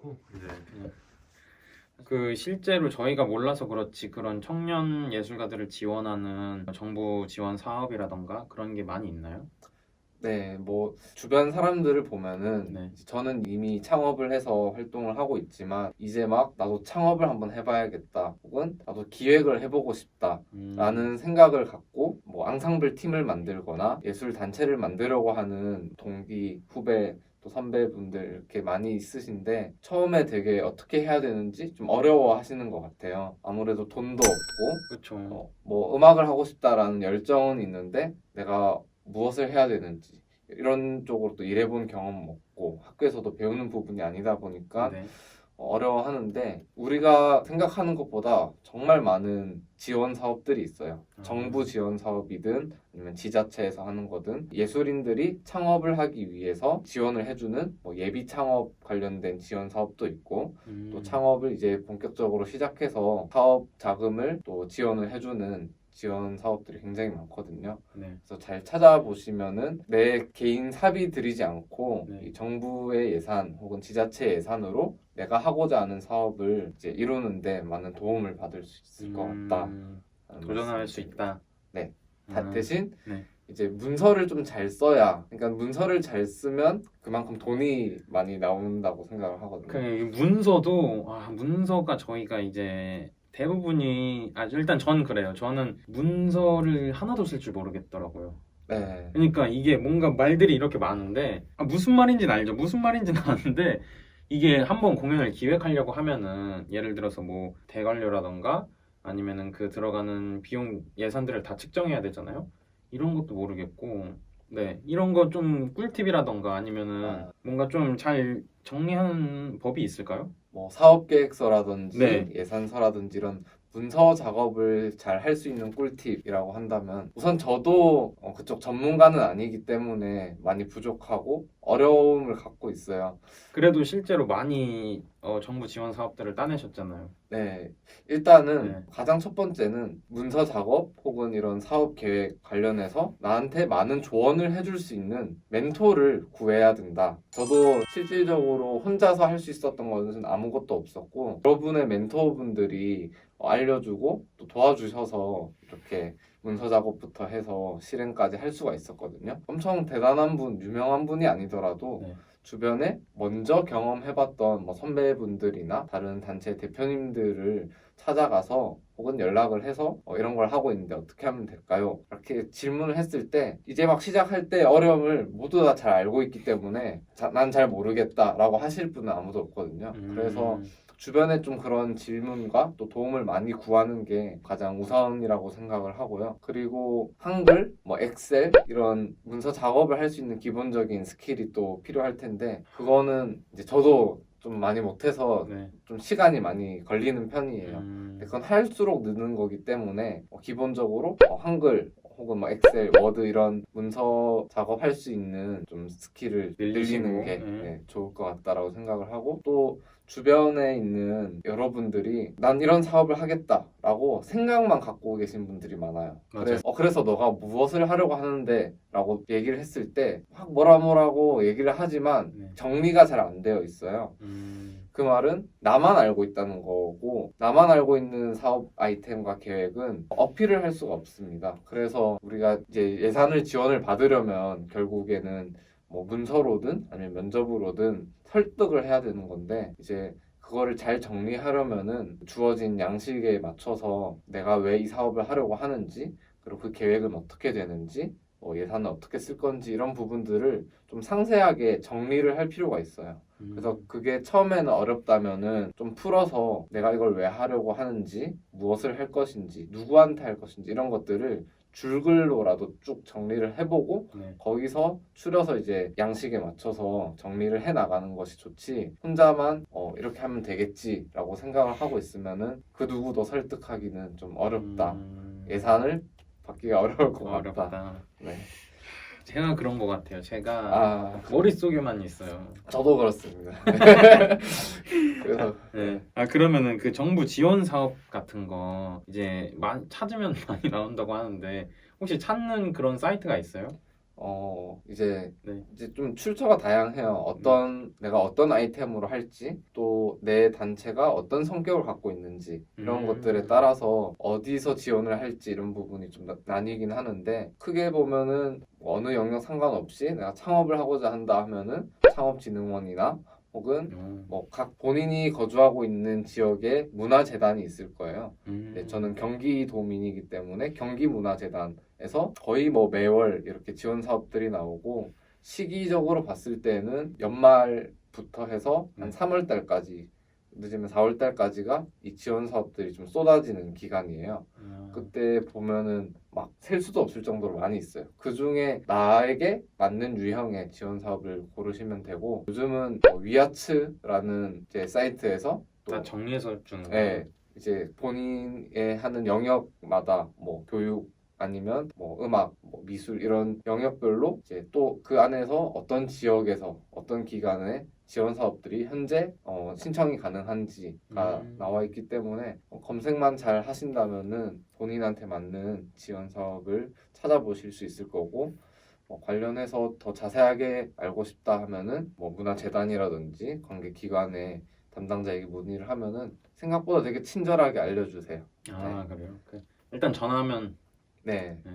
많고. 네. 그 실제로 저희가 몰라서 그렇지 그런 청년 예술가들을 지원하는 정부 지원 사업이라던가 그런 게 많이 있나요? 네, 뭐 주변 사람들을 보면은 네. 저는 이미 창업을 해서 활동을 하고 있지만 이제 막 나도 창업을 한번 해봐야겠다 혹은 나도 기획을 해보고 싶다라는 생각을 갖고 뭐 앙상블 팀을 만들거나 예술 단체를 만들려고 하는 동기, 후배 또 선배분들 이렇게 많이 있으신데 처음에 되게 어떻게 해야 되는지 좀 어려워 하시는 것 같아요. 아무래도 돈도 없고 그렇죠. 뭐 음악을 하고 싶다라는 열정은 있는데 내가 무엇을 해야 되는지 이런 쪽으로 또 일해본 경험 없고 학교에서도 배우는 부분이 아니다 보니까 네. 어려워하는데 우리가 생각하는 것보다 정말 많은 지원 사업들이 있어요. 정부 지원 사업이든 아니면 지자체에서 하는 거든 예술인들이 창업을 하기 위해서 지원을 해주는 뭐 예비 창업 관련된 지원 사업도 있고 또 창업을 이제 본격적으로 시작해서 사업 자금을 또 지원을 해주는 지원 사업들이 굉장히 많거든요. 네. 그래서 잘 찾아보시면은 내 개인 사비 들이지 않고 네. 이 정부의 예산 혹은 지자체 예산으로 내가 하고자 하는 사업을 이제 이루는데 많은 도움을 받을 수 있을 것 같다. 도전할 수 있다. 네. 대신 네. 이제 문서를 좀 잘 써야, 그러니까 문서를 잘 쓰면 그만큼 돈이 많이 나온다고 생각을 하거든요. 그 문서도 문서가 저희가 이제 대부분이 일단 전 그래요. 저는 문서를 하나도 쓸 줄 모르겠더라고요. 네. 그러니까 이게 뭔가 말들이 이렇게 많은데 무슨 말인지는 알죠. 무슨 말인지는 아는데 이게 한번 공연을 기획하려고 하면은 예를 들어서 뭐 대관료라던가 아니면은 그 들어가는 비용 예산들을 다 측정해야 되잖아요. 이런 것도 모르겠고 네 이런 거 좀 꿀팁이라던가 아니면은 뭔가 좀 잘 정리하는 법이 있을까요? 뭐 사업 계획서라든지 네. 예산서라든지 이런 문서 작업을 잘 할 수 있는 꿀팁이라고 한다면 우선 저도 그쪽 전문가는 아니기 때문에 많이 부족하고 어려움을 갖고 있어요. 그래도 실제로 많이 정부 지원 사업들을 따내셨잖아요. 네, 일단은 네. 가장 첫 번째는 문서 작업 혹은 이런 사업 계획 관련해서 나한테 많은 조언을 해줄 수 있는 멘토를 구해야 된다. 저도 실질적으로 혼자서 할 수 있었던 것은 아무것도 없었고 여러분의 멘토분들이 알려주고 또 도와주셔서 이렇게 문서 작업부터 해서 실행까지 할 수가 있었거든요. 엄청 대단한 분, 유명한 분이 아니더라도 네. 주변에 먼저 경험해봤던 뭐 선배분들이나 다른 단체 대표님들을 찾아가서 혹은 연락을 해서 이런 걸 하고 있는데 어떻게 하면 될까요? 이렇게 질문을 했을 때 이제 막 시작할 때 어려움을 모두 다 잘 알고 있기 때문에 난 잘 모르겠다라고 하실 분은 아무도 없거든요. 그래서 주변에 좀 그런 질문과 또 도움을 많이 구하는 게 가장 우선이라고 생각을 하고요. 그리고 한글, 뭐 엑셀 이런 문서 작업을 할 수 있는 기본적인 스킬이 또 필요할 텐데 그거는 이제 저도 좀 많이 못해서 네. 좀 시간이 많이 걸리는 편이에요. 근데 그건 할수록 느는 거기 때문에 기본적으로 한글 혹은 뭐 엑셀, 워드 이런 문서 작업할 수 있는 좀 스킬을 늘리는 게 네, 좋을 것 같다라고 생각을 하고 또 주변에 있는 여러분들이 난 이런 사업을 하겠다라고 생각만 갖고 계신 분들이 많아요. 맞아요. 그래서 너가 무엇을 하려고 하는데 라고 얘기를 했을 때 막 뭐라고 얘기를 하지만 정리가 잘 안 되어 있어요. 그 말은 나만 알고 있다는 거고 나만 알고 있는 사업 아이템과 계획은 어필을 할 수가 없습니다. 그래서 우리가 이제 예산을 지원을 받으려면 결국에는 뭐 문서로든 아니면 면접으로든 설득을 해야 되는 건데 이제 그거를 잘 정리하려면은 주어진 양식에 맞춰서 내가 왜 이 사업을 하려고 하는지 그리고 그 계획은 어떻게 되는지 예산은 어떻게 쓸 건지 이런 부분들을 좀 상세하게 정리를 할 필요가 있어요. 그래서 그게 처음에는 어렵다면은 좀 풀어서 내가 이걸 왜 하려고 하는지, 무엇을 할 것인지, 누구한테 할 것인지 이런 것들을 줄글로라도 쭉 정리를 해보고 거기서 추려서 이제 양식에 맞춰서 정리를 해 나가는 것이 좋지 혼자만 이렇게 하면 되겠지라고 생각을 하고 있으면은 그 누구도 설득하기는 좀 어렵다. 예산을 받기가 어려울 것 같다. 네. 제가 그런 것 같아요. 제가 머릿속에만 있어요. 저도 그렇습니다. 그래서 네. 그러면은 그 정부 지원 사업 같은 거 이제 찾으면 많이 나온다고 하는데 혹시 찾는 그런 사이트가 있어요? 이제 네. 이제 좀 출처가 다양해요. 내가 어떤 아이템으로 할지, 또 내 단체가 어떤 성격을 갖고 있는지 이런 것들에 따라서 어디서 지원을 할지 이런 부분이 좀 나뉘긴 하는데, 크게 보면은 어느 영역 상관없이 내가 창업을 하고자 한다 하면은 창업진흥원이나 혹은 뭐 각 본인이 거주하고 있는 지역에 문화재단이 있을 거예요. 네, 저는 경기도민이기 때문에 경기문화재단에서 거의 뭐 매월 이렇게 지원 사업들이 나오고, 시기적으로 봤을 때는 연말부터 해서 한 3월 달까지, 늦으면 4월 달까지가 이 지원 사업들이 좀 쏟아지는 기간이에요. 그때 보면은 막 셀 수도 없을 정도로 많이 있어요. 그 중에 나에게 맞는 유형의 지원 사업을 고르시면 되고, 요즘은 위아츠라는 이제 사이트에서 또 다 정리해서 주는 네, 거예요. 이제 본인의 하는 영역마다 뭐 교육 아니면 뭐 음악, 뭐 미술 이런 영역별로 이제 또 그 안에서 어떤 지역에서 어떤 기간에 지원 사업들이 현재 신청이 가능한지가 나와 있기 때문에 검색만 잘 하신다면은 본인한테 맞는 지원 사업을 찾아보실 수 있을 거고, 관련해서 더 자세하게 알고 싶다 하면은 뭐 문화재단이라든지 관계 기관에 담당자에게 문의를 하면은 생각보다 되게 친절하게 알려주세요. 아, 그래요? 일단 전화하면 네. 네.